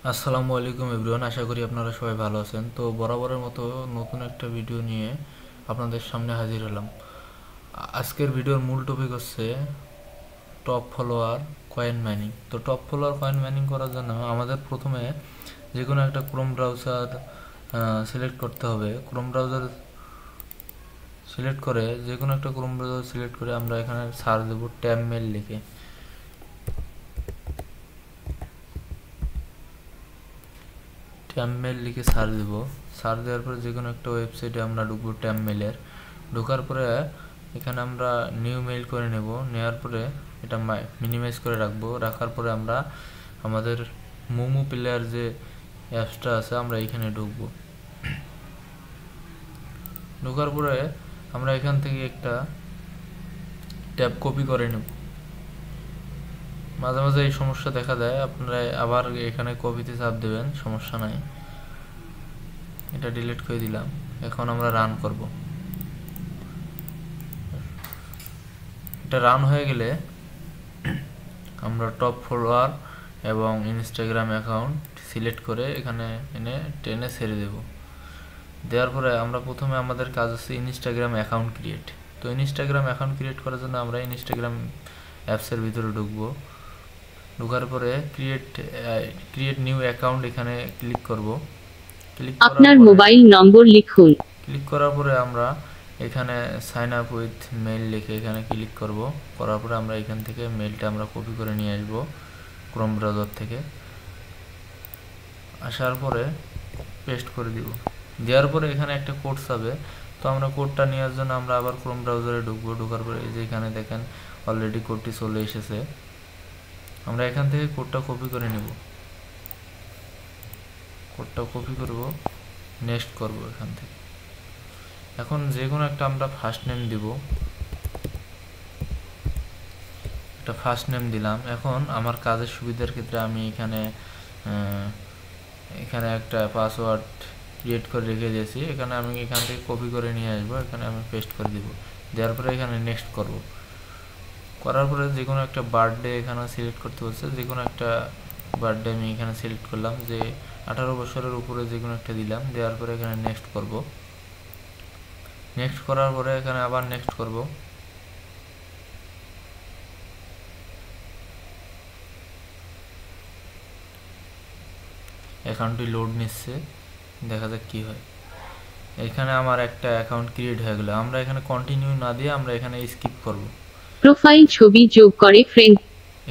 আসসালামু আলাইকুম এভরিওয়ান, আশা করি আপনারা সবাই ভালো আছেন। তো বরাবরের মতো নতুন একটা ভিডিও নিয়ে আপনাদের সামনে হাজির হলাম। আজকের ভিডিওর মূল টপিক হচ্ছে টপ ফলোয়ার কয়েন মাইনিং। তো টপ ফলোয়ার কয়েন মাইনিং করার জন্য আমাদের প্রথমে যে কোনো একটা ক্রোম ব্রাউজার সিলেক্ট করতে হবে। ক্রোম ব্রাউজার সিলেক্ট করে যে কোনো একটা ক্রোম ব্রাউজার সিলেক্ট করে আমরা এখানে সার্চ দেবো ট্যাব মেল লিখে। ট্যাব মেল লিখে সার্চ দেবো। সার্চ দেওয়ার পরে যে কোনো একটা ওয়েবসাইটে আমরা ঢুকবো ট্যাব মেলের। ঢোকার পরে এখানে আমরা নিউ মেইল করে নেব। নেওয়ার পরে এটা মিনিমাইজ করে রাখবো। রাখার পরে আমরা আমাদের মোমো প্লেয়ার যে অ্যাপসটা আছে আমরা এখানে ঢুকবো। ঢোকার পরে আমরা এখান থেকে একটা ট্যাব কপি করে নেব। মাঝে মাঝে এই সমস্যা দেখা দেয়, আপনারা আবার এখানে কপিতে চাপ দেবেন, সমস্যা নাই। এটা ডিলিট করে দিলাম। এখন আমরা রান করব। এটা রান হয়ে গেলে আমরা টপ ফলোয়ার এবং ইনস্টাগ্রাম অ্যাকাউন্ট সিলেক্ট করে এখানে এনে টেনে ছেড়ে দেব। দেওয়ার পরে আমরা প্রথমে আমাদের কাজ হচ্ছে ইনস্টাগ্রাম অ্যাকাউন্ট ক্রিয়েট। তো ইনস্টাগ্রাম অ্যাকাউন্ট ক্রিয়েট করার জন্য আমরা ইনস্টাগ্রাম অ্যাপসের ভিতরে ঢুকবো। ঢোকার পরে ক্রিয়েট নিউ অ্যাকাউন্ট এখানে ক্লিক করব। আপনার মোবাইল নম্বর লিখুন। ক্লিক করার পরে আমরা এখানে সাইন আপ উইথ মেইল লিখে এখানে ক্লিক করব। করার পরে আমরা এখান থেকে মেইলটা আমরা কপি করে নিয়ে আসবো ক্রোম ব্রাউজার থেকে। আসার পরে পেস্ট করে দিব। দেওয়ার পরে এখানে একটা কোড যাবে। তো আমরা কোডটা নেওয়ার জন্য আমরা আবার ক্রোম ব্রাউজারে ঢুকবো। ঢোকার পরে এই যে এখানে দেখেন অলরেডি কোডটি চলে এসেছে। আমরা এখান থেকে কোডটা কপি করে নেব। কোডটা কপি করব, নেক্সট করব এখান থেকে। এখন যে কোনো একটা আমরা ফার্স্ট নেম দিব। একটা ফার্স্ট নেম দিলাম। এখন আমার কাজের সুবিধার ক্ষেত্রে আমি এখানে একটা পাসওয়ার্ড ক্রিয়েট করে রেখে দিয়েছি। এখানে আমি এখান থেকে কপি করে নিয়ে আসবো, এখানে আমি পেস্ট করে দিব। দেওয়ার পরে এখানে নেক্সট করব। করার পরে যে কোনো একটা বার্থডে এখানে সিলেক্ট করতে বলছে। যে কোনো একটা বার্থডে আমি এখানে সিলেক্ট করলাম, যে 18 বছরের উপরে যে কোনো একটা দিলাম। দেওয়ার পরে এখানে নেক্সট করব। নেক্সট করার পরে এখানে আবার নেক্সট করব। অ্যাকাউন্টটি লোড নিচ্ছে, দেখা যাক কি হয়। এখানে আমার একটা অ্যাকাউন্ট ক্রিয়েট হয়ে গেল। আমরা এখানে কন্টিনিউ না দিয়ে আমরা এখানে স্কিপ করব। প্রোফাইল ছবি যোগ করে ফ্রেন্ড।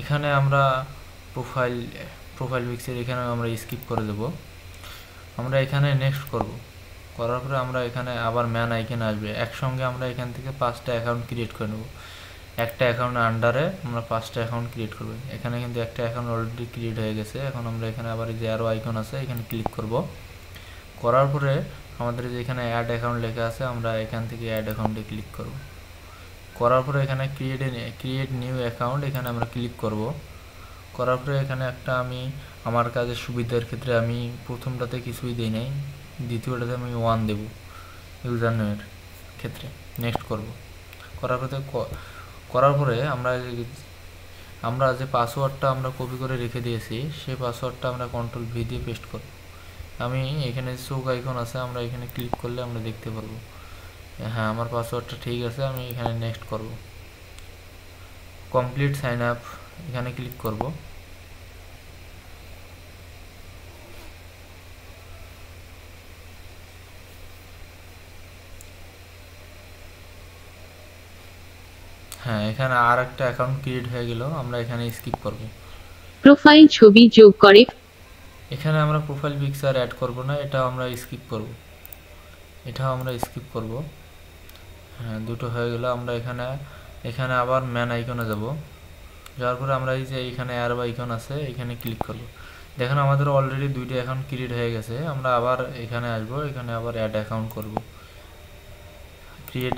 এখানে আমরা প্রোফাইল প্রোফাইল পিকচার এখানে আমরা স্কিপ করে দেব। আমরা এখানে নেক্সট করব। করার পরে আমরা এখানে আবার ম্যান আইকন আসবে। একসঙ্গে আমরা এখান থেকে 5টা অ্যাকাউন্ট ক্রিয়েট করে নেব। একটা অ্যাকাউন্টের আন্ডারে আমরা 5টা অ্যাকাউন্ট ক্রিয়েট করব। এখানে কিন্তু একটা অ্যাকাউন্ট অলরেডি ক্রিয়েট হয়ে গেছে। এখন আমরা এখানে আবার যে আরও আইকন আছে এখানে ক্লিক করব। করার পরে আমাদের যে এখানে অ্যাড অ্যাকাউন্ট লেখা আছে আমরা এখান থেকে অ্যাড অ্যাকাউন্টে ক্লিক করব। করার পরে এখানে ক্রিয়েট নিউ অ্যাকাউন্ট এখানে আমরা ক্লিক করব। করার পরে এখানে একটা আমি আমার কাজের সুবিধার ক্ষেত্রে আমি প্রথমটাতে কিছুই দিই নাই, দ্বিতীয়টাতে আমি 1 দেব ইউজার নেমের ক্ষেত্রে। নেক্সট করব। করার পরে আমরা যে পাসওয়ার্ডটা আমরা কপি করে রেখে দিয়েছি সেই পাসওয়ার্ডটা আমরা কন্ট্রোল ভি দিয়ে পেস্ট করব। আমি এখানে চোখ আইকন আছে, আমরা এখানে ক্লিক করলে আমরা দেখতে পারবো হ্যাঁ আমার পাসওয়ার্ডটা ঠিক আছে। আমি এখানে নেক্সট করব। কমপ্লিট সাইন আপ এখানে ক্লিক করব। হ্যাঁ এখানে আর একটা অ্যাকাউন্ট ক্রিয়েট হয়ে গেল। আমরা এখানে স্কিপ করব। প্রোফাইল ছবি যোগ করে। এখানে আমরা প্রোফাইল পিকচার অ্যাড করব না, এটাও আমরা স্কিপ করব। হ্যাঁ দুটো হয়ে গেল। আমরা এখানে আবার ম্যান আইকনে যাব। যাওয়ার পরে আমরা এই যে এখানে অ্যারো আইকন আছে এখানে ক্লিক করব। দেখেন আমাদের অলরেডি 2টা অ্যাকাউন্ট ক্রিয়েট হয়ে গেছে। আমরা আবার এখানে আসব, এখানে আবার অ্যাড অ্যাকাউন্ট করব। ক্রিয়েট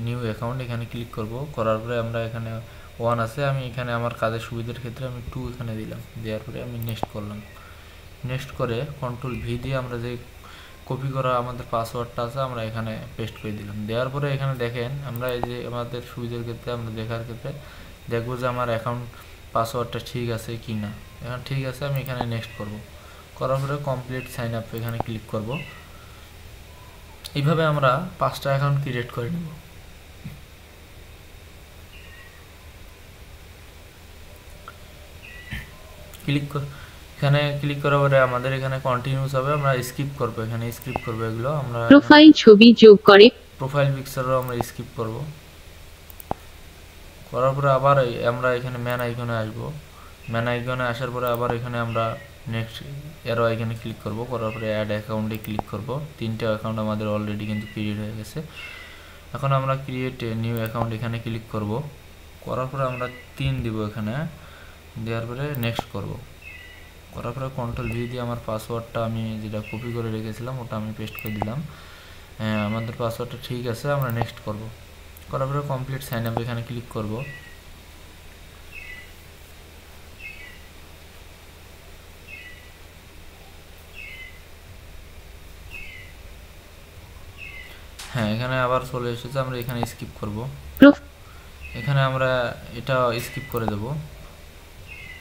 নিউ অ্যাকাউন্ট এখানে ক্লিক করব। করার পরে আমরা এখানে 1 আছে, আমি এখানে আমার কাজের সুবিধার ক্ষেত্রে আমি 2 এখানে দিলাম। দেওয়ার পরে আমি নেক্সট করলাম। নেক্সট করে কন্ট্রোল ভি দিয়ে আমরা যে কপি করা আমাদের পাসওয়ার্ডটা আছে আমরা এখানে পেস্ট করে দিলাম। দেওয়ার পরে এখানে দেখেন আমরা এই যে আমাদের সুবিধার ক্ষেত্রে আমরা দেখার ক্ষেত্রে দেখব যে আমার অ্যাকাউন্ট পাসওয়ার্ডটা ঠিক আছে কি না। এখন ঠিক আছে, আমি এখানে নেক্সট করব। করার পরে কমপ্লিট সাইন আপ এখানে ক্লিক করব। এইভাবে আমরা 5টা অ্যাকাউন্ট ক্রিয়েট করে নেব। এখানে ক্লিক করার পরে আমাদের এখানে কন্টিনিউস হবে, আমরা স্কিপ করব, এখানে স্কিপ করব এগুলো। আমরা প্রোফাইল ছবি যোগ করে প্রোফাইল পিকচারও আমরা স্কিপ করব। করার পরে আবার আমরা এখানে ম্যান আইকনে আসব। ম্যান আইকনে আসার পরে আবার এখানে আমরা নেক্সট অ্যারো আইকনে ক্লিক করব। করার পরে অ্যাড অ্যাকাউন্টে ক্লিক করব। 3টা অ্যাকাউন্ট আমাদের অলরেডি কিন্তু ক্রিয়েট হয়ে গেছে। এখন আমরা ক্রিয়েট নিউ অ্যাকাউন্ট এখানে ক্লিক করব। করার পরে আমরা 3 দিব এখানে, দেওয়ার পরে নেক্সট করব। করার পরে কন্ট্রোল ভি দিয়ে আমার পাসওয়ার্ডটা আমি যেটা কপি করে রেখেছিলাম ওটা আমি পেস্ট করে দিলাম। হ্যাঁ, আমাদের পাসওয়ার্ডটা ঠিক আছে, আমরা নেক্সট করব। করার পরে কমপ্লিট সাইন আপ এখানে ক্লিক করব। হ্যাঁ, এখানে আবার চলে এসেছে, আমরা এখানে স্কিপ করব। এখানে আমরা এটা স্কিপ করে দেব।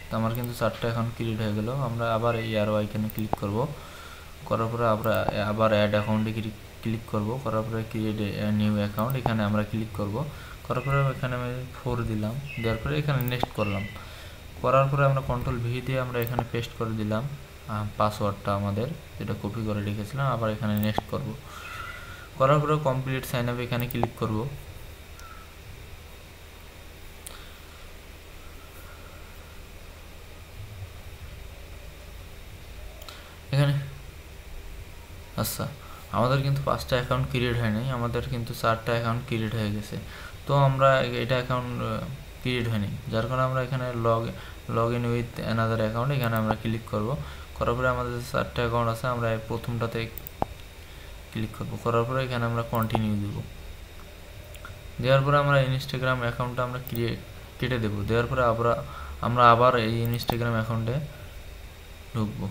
তো আমার কিন্তু 4টা অ্যাকাউন্ট ক্রিয়েট হয়ে গেল। আমরা আবার এই অ্যারো আইকনে ক্লিক করব। করার পরে আমরা আবার অ্যাড অ্যাকাউন্টে ক্লিক করব। করার পরে ক্রিয়েট নিউ অ্যাকাউন্ট এখানে আমরা ক্লিক করব। করার পরে এখানে আমি 4 দিলাম, দেওয়ার পরে এখানে নেক্সট করলাম। করার পরে আমরা কন্ট্রোল ভি দিয়ে আমরা এখানে পেস্ট করে দিলাম পাসওয়ার্ডটা আমাদের যেটা কপি করে রেখেছিলাম। আবার এখানে নেক্সট করব। করার পরে কমপ্লিট সাইন আপ এখানে ক্লিক করব। এখানে আচ্ছা, আমাদের কিন্তু 5টা অ্যাকাউন্ট ক্রিয়েট হয় নাই, আমাদের কিন্তু 4টা অ্যাকাউন্ট ক্রিয়েট হয়ে গেছে। তো আমরা এটা অ্যাকাউন্ট ক্রিয়েট হয়নি, যার কারণে আমরা এখানে log in with another account এখানে আমরা ক্লিক করব। করার পরে আমাদের 4টা অ্যাকাউন্ট আছে, আমরা প্রথমটাতে ক্লিক করব। করার পরে এখানে আমরা কন্টিনিউ দেব। দেওয়ার পরে আমরা ইনস্টাগ্রাম অ্যাকাউন্টটা আমরা কেটে দেব। দেওয়ার পরে আমরা আবার এই ইনস্টাগ্রাম অ্যাকাউন্টে ঢুকবো।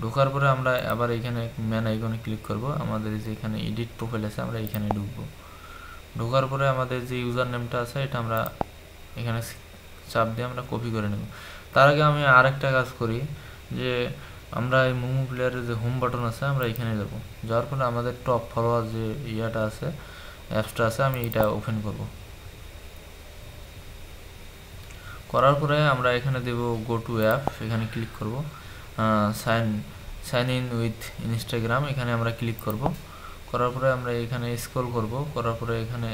ঢোকার পরে আমরা আবার এখানে ম্যান আইকনে ক্লিক করব। আমাদের যে এখানে এডিট প্রোফাইল আছে আমরা এখানে ঢুকবো। ঢোকার পরে আমাদের যে ইউজার নেমটা আছে এটা আমরা এখানে চাপ দিয়ে আমরা কপি করে নেব। তার আগে আমি আরেকটা কাজ করি, যে আমরা এই মোমো প্লেয়ারের যে হোম বাটন আছে আমরা এখানে যাব। যাওয়ার পরে আমাদের টপ ফলোয়ার যে ইয়াটা আছে, অ্যাপসটা আছে, আমি এটা ওপেন করব। করার পরে আমরা এখানে দেব গো টু অ্যাপ, এখানে ক্লিক করব। সাইন ইন উইথ ইনস্টাগ্রাম এখানে আমরা ক্লিক করব। করার পরে আমরা এখানে স্ক্রল করব। করার পরে এখানে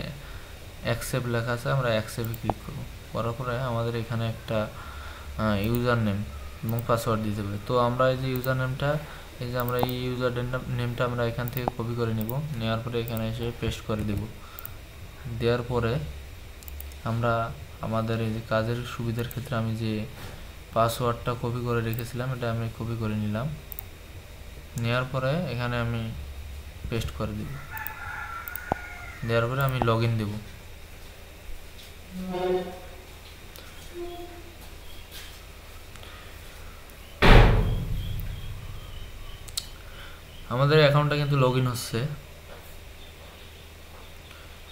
অ্যাকসেপ্ট লেখা আছে, আমরা অ্যাকসেপ্টে ক্লিক করব। করার পরে আমাদের এখানে একটা ইউজার নেম এবং পাসওয়ার্ড দিতে হবে। তো আমরা এই যে ইউজার নেমটা, এই যে আমরা এই ইউজার নেমটা আমরা এখান থেকে কপি করে নেব। নেওয়ার পরে এখানে এসে পেস্ট করে দেব। দেওয়ার পরে আমরা আমাদের এই যে কাজের সুবিধার ক্ষেত্রে আমি যে পাসওয়ার্ডটা কপি করে রেখেছিলাম এটা আমি কপি করে নিলাম। নেওয়ার পরে এখানে আমি পেস্ট করে দেব। দেওয়ার পরে আমি লগ ইন দেব। আমাদের অ্যাকাউন্টটা কিন্তু লগ ইন হচ্ছে,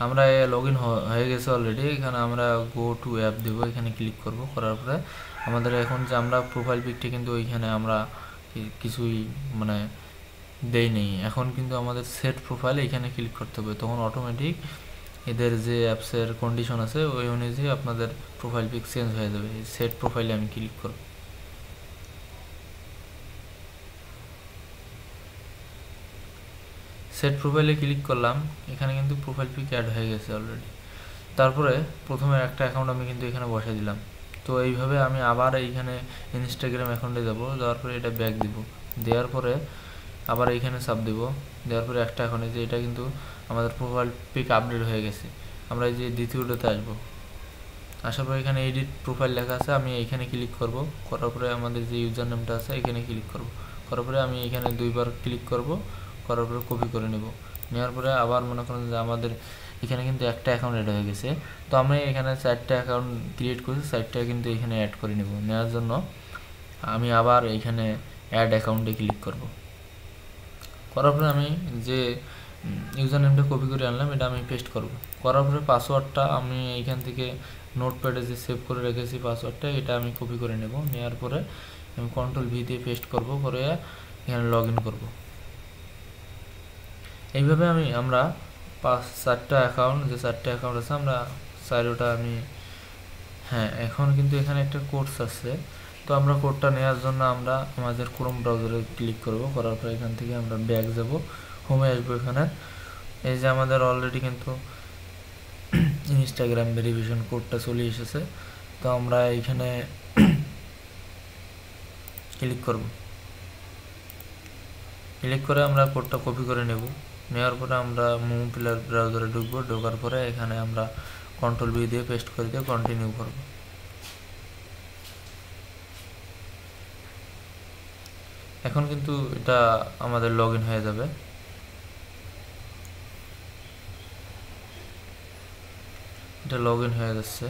আমরা লগ ইন হয়ে গেছে অলরেডি। এখানে আমরা গো টু অ্যাপ দেব, এখানে ক্লিক করব। করার পরে আমাদের এখন যে আমরা প্রোফাইল পিকটি কিন্তু ওইখানে আমরা কিছুই মানে দেই নেই, এখন কিন্তু আমাদের সেট প্রোফাইল এখানে ক্লিক করতে হবে। তখন অটোমেটিক এদের যে অ্যাপসের কন্ডিশন আছে ওই অনুযায়ী আপনাদের প্রোফাইল পিক চেঞ্জ হয়ে যাবে। সেট প্রোফাইলে আমি ক্লিক করব। সেট প্রোফাইলে ক্লিক করলাম, এখানে কিন্তু প্রোফাইল পিক অ্যাড হয়ে গেছে অলরেডি। তারপরে প্রথমে একটা অ্যাকাউন্ট আমি কিন্তু এখানে বসিয়ে দিলাম। তো এইভাবে আমি আবার এইখানে ইনস্টাগ্রাম অ্যাকাউন্টে যাব। যাওয়ার পরে এটা ব্যাক দিব। দেওয়ার পরে আবার এইখানে চাপ দেব। দেওয়ার পরে একটা অ্যাকাউন্টে যে এটা কিন্তু আমাদের প্রোফাইল পিক আপডেট হয়ে গেছে। আমরা এই যে দ্বিতীয়টাতে আসব। আসার পরে এখানে এডিট প্রোফাইল লেখা আছে, আমি এইখানে ক্লিক করব। করার পরে আমাদের যে ইউজার নেমটা আছে এখানে ক্লিক করব। করার পরে আমি এখানে 2বার ক্লিক করব। করার পরে কপি করে নেব। নেওয়ার পরে আবার মনে করেন যে আমাদের এখানে কিন্তু একটা অ্যাকাউন্ট অ্যাড হয়ে গেছে। তো আমি এখানে 4টা অ্যাকাউন্ট ক্রিয়েট করেছি, 4টা কিন্তু এখানে অ্যাড করে নেব। নেওয়ার জন্য আমি আবার এখানে অ্যাড অ্যাকাউন্টে ক্লিক করব। করার পরে আমি যে ইউজার নেমটা কপি করে আনলাম এটা আমি পেস্ট করব। করার পরে পাসওয়ার্ডটা আমি এইখান থেকে নোটপ্যাডে যে সেভ করে রেখেছি পাসওয়ার্ডটা, এটা আমি কপি করে নেব। নেওয়ার পরে আমি কন্ট্রোল ভি দিয়ে পেস্ট করব, করে এখানে লগ ইন করবো। এইভাবে আমরা 4টা অ্যাকাউন্ট, যে 4টা অ্যাকাউন্ট আছে আমরা 4টা হ্যাঁ, এখন কিন্তু এখানে একটা কোর্স আছে। তো আমরা কোডটা নেওয়ার জন্য আমরা আমাদের ক্রোম ব্রাউজারে ক্লিক করব, করার পর এখান থেকে আমরা ব্যাক যাব, হোমে আসবো। এখানে এই যে আমাদের অলরেডি কিন্তু ইনস্টাগ্রাম ভেরিফিকেশন কোডটা চলে এসেছে। তো আমরা এখানে ক্লিক করব, ক্লিক করে আমরা কোডটা কপি করে নেব। নেওয়ার পরে আমরা মোমো প্লেয়ার ব্রাউজারে ঢুকবো, ঢোকার পরে এখানে আমরা কন্ট্রোল ভি দিয়ে পেস্ট করে দিয়ে কন্টিনিউ করব। এখন কিন্তু এটা আমাদের লগ ইন হয়ে যাবে। এটা লগ ইন হয়ে যাচ্ছে।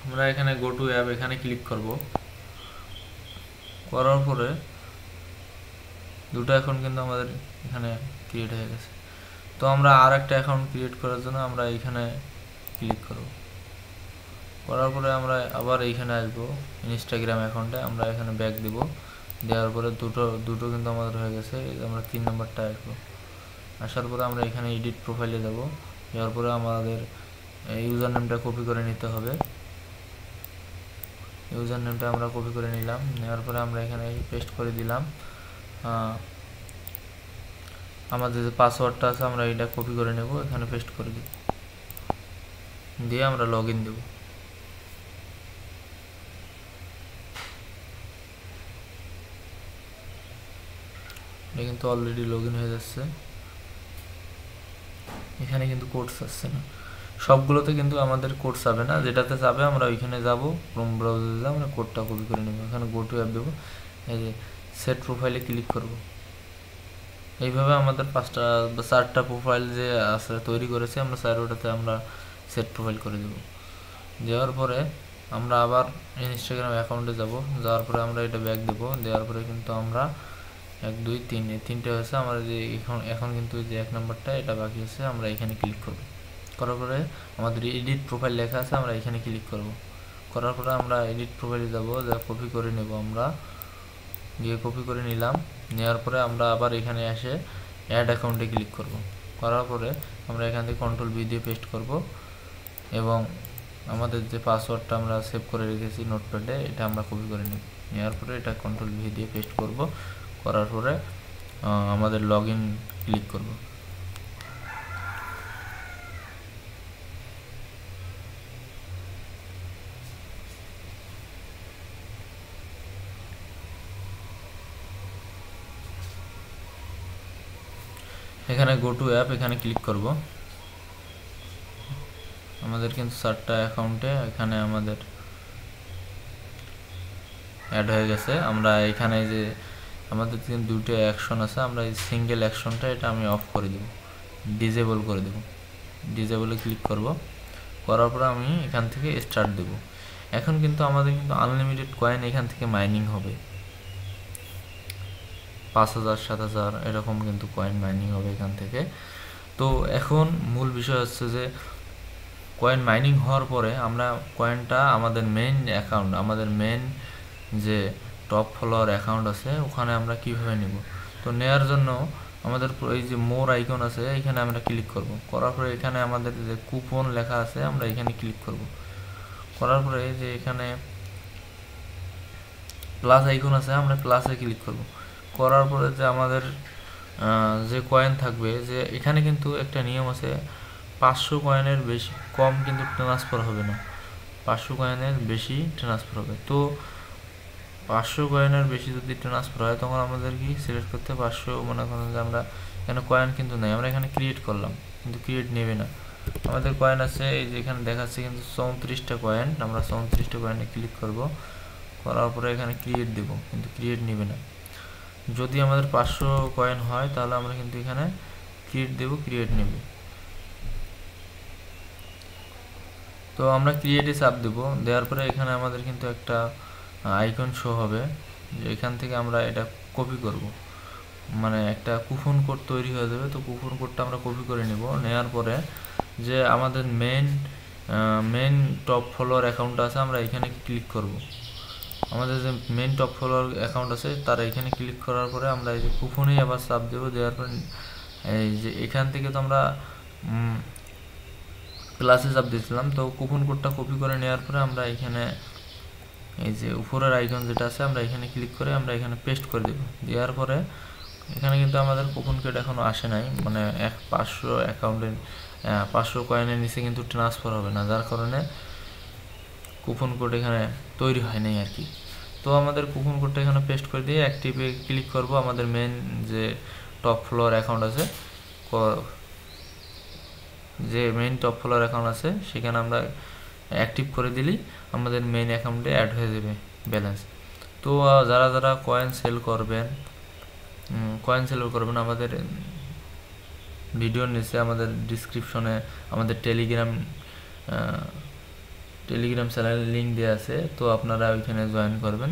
আমরা এখানে গো টু অ্যাপ এখানে ক্লিক করব, করার পরে দুটো অ্যাকাউন্ট কিন্তু আমাদের এখানে ক্রিয়েট হয়ে গেছে। তো আমরা আর একটা অ্যাকাউন্ট ক্রিয়েট করার জন্য আমরা এখানে ক্লিক করব, করার পরে আমরা আবার এইখানে আসবো ইনস্টাগ্রাম অ্যাকাউন্টে, আমরা এখানে ব্যাক দিব। দেওয়ার পরে দুটো কিন্তু আমাদের হয়ে গেছে। আমরা 3 নম্বরটা আসবো, আসার পরে আমরা এখানে এডিট প্রোফাইলে যাব। যাওয়ার পরে আমাদের ইউজার নেমটা কপি করে নিতে হবে। ইউজার নেমটা আমরা কপি করে নিলাম, নেওয়ার পরে আমরা এখানে পেস্ট করে দিলাম। আমাদের যে পাসওয়ার্ডটা আছে আমরা এটা কপি করে নেব, এখানে পেস্ট করে দিব, দিয়ে আমরা লগ ইন দেব। এটা কিন্তু অলরেডি লগ ইন হয়ে যাচ্ছে। এখানে কিন্তু কোডস আসছে না, সবগুলোতে কিন্তু আমাদের কোড যাবে না, যেটাতে যাবে আমরা ওইখানে যাব, ক্রোম ব্রাউজারে আমরা কোডটা কপি করে নেব। এখানে গো টু অ্যাপ দেবো, এই যে সেট প্রোফাইলে ক্লিক করব। এইভাবে আমাদের 5টা বা 4টা প্রোফাইল যে আছে তৈরি করেছি আমরা 4টাতে আমরা সেট প্রোফাইল করে দেব। দেওয়ার পরে আমরা আবার ইনস্টাগ্রাম অ্যাকাউন্টে যাব, যাওয়ার পরে আমরা এটা ব্যাক দেব। দেওয়ার পরে কিন্তু আমরা 1 2 3 এই 3টে হয়েছে। আমরা যে এখন কিন্তু যে 1 নম্বরটা এটা বাকি আছে, আমরা এখানে ক্লিক করব। করার পরে আমাদের এডিট প্রোফাইল লেখা আছে, আমরা এখানে ক্লিক করব। করার পরে আমরা এডিট প্রোফাইলে যাব, যা কপি করে নেব। আমরা গিয়ে কপি করে নিলাম। নেওয়ার পরে আমরা আবার এখানে এসে অ্যাড অ্যাকাউন্টে ক্লিক করব। করার পরে আমরা এখান থেকে কন্ট্রোল ভি দিয়ে পেস্ট করব এবং আমাদের যে পাসওয়ার্ডটা আমরা সেভ করে রেখেছি নোটপ্যাডে, এটা আমরা কপি করে নিব। নেওয়ার পরে এটা কন্ট্রোল ভি দিয়ে পেস্ট করব, করার পরে আমাদের লগ ইন ক্লিক করব। এখানে গো টু অ্যাপ এখানে ক্লিক করব। আমাদের কিন্তু 4টা অ্যাকাউন্টে এখানে আমাদের অ্যাড হয়ে গেছে। আমরা এখানে যে আমাদের কিন্তু দুটো অ্যাকশন আছে, আমরা এই সিঙ্গেল অ্যাকশনটা এটা আমি অফ করে দেব, ডিসেবল করে দেব। ডিসেবলে ক্লিক করব, করার পর আমি এখান থেকে স্টার্ট দেব। এখন কিন্তু আমাদের কিন্তু আনলিমিটেড কয়েন এখান থেকে মাইনিং হবে, 5000 7000 এরকম কিন্তু কয়েন মাইনিং হবে এখান থেকে। তো এখন মূল বিষয় হচ্ছে যে কয়েন মাইনিং হওয়ার পরে আমরা কয়েনটা আমাদের মেইন অ্যাকাউন্ট, আমাদের মেইন যে টপ ফলোয়ার অ্যাকাউন্ট আছে ওখানে আমরা কিভাবে নিব। তো নেয়ার জন্য আমাদের এই যে মোর আইকন আছে এখানে আমরা ক্লিক করব। করার পরে এখানে আমাদের যে কুপন লেখা আছে আমরা এখানে ক্লিক করব। করার পরে যে এখানে প্লাস আইকন আছে আমরা প্লাসে ক্লিক করব। করার পরে যে আমাদের যে কয়েন থাকবে, যে এখানে কিন্তু একটা নিয়ম আছে, 500 কয়েনের বেশি কম কিন্তু ট্রান্সফার হবে না, 500 কয়েনের বেশি ট্রান্সফার হবে। তো 500 কয়েনের বেশি যদি ট্রান্সফার হয় তখন আমাদের কি সিলেক্ট করতে 500, মনে করেন যে আমরা এখানে কয়েন কিন্তু নেই, আমরা এখানে ক্রিয়েট করলাম কিন্তু ক্রিয়েট নেবে না। আমাদের কয়েন আছে এই যে এখানে দেখাচ্ছে কিন্তু 34টা কয়েন, আমরা 34টা কয়েনে ক্লিক করব। করার পরে এখানে ক্রিয়েট দেব, কিন্তু ক্রিয়েট নেবে না। যদি আমাদের 500 কয়েন হয় তাহলে আমরা কিন্তু এখানে ক্রিয়েট দেব, ক্রিয়েট নেবে। তো আমরা ক্রিয়েটে চাপ দেব, দেওয়ার পরে এখানে আমাদের কিন্তু একটা আইকন শো হবে, যে এখান থেকে আমরা এটা কপি করব, মানে একটা কুপন কোড তৈরি হয়ে যাবে। তো কুপন কোডটা আমরা কপি করে নেব। নেওয়ার পরে যে আমাদের মেন টপ ফলোয়ার অ্যাকাউন্ট আছে, আমরা এখানে ক্লিক করব। আমাদের যে মেন টপ ফলোয়ার অ্যাকাউন্ট আছে তারা এখানে ক্লিক করার পরে আমরা এই যে কুপনেই আবার চাপ দেবো। দেওয়ার পরে এই যে এখান থেকে তো আমরা প্লাসে চাপ দিয়েছিলাম, তো কুপন কোডটা কপি করে নেওয়ার পরে আমরা এখানে এই যে উপরের আইকন যেটা আছে আমরা এখানে ক্লিক করে আমরা এখানে পেস্ট করে দেব। দেওয়ার পরে এখানে কিন্তু আমাদের কুপন কোড এখনও আসে নাই, মানে 500 অ্যাকাউন্টের 500 কয়েনের নিচে কিন্তু ট্রান্সফার হবে না, যার কারণে কুপন কোড এখানে তৈরি হয় নাই আর কি। তো আমাদের কুপন কোডটা এখানে পেস্ট করে দিয়ে অ্যাক্টিভে ক্লিক করব। আমাদের মেন যে টপ ফ্লোর অ্যাকাউন্ট আছে, সেখানে আমরা অ্যাক্টিভ করে দিলেই আমাদের মেইন অ্যাকাউন্টে অ্যাড হয়ে যাবে ব্যালেন্স। তো যারা যারা কয়েন সেল করবেন আমাদের ভিডিওর নিচে আমাদের ডিসক্রিপশনে আমাদের টেলিগ্রাম চ্যানেলের লিঙ্ক দেওয়া আছে, তো আপনারা ওইখানে জয়েন করবেন।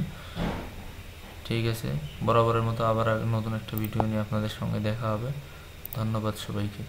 ঠিক আছে, বরাবরের মতো আবার নতুন একটা ভিডিও নিয়ে আপনাদের সঙ্গে দেখা হবে। ধন্যবাদ সবাইকে।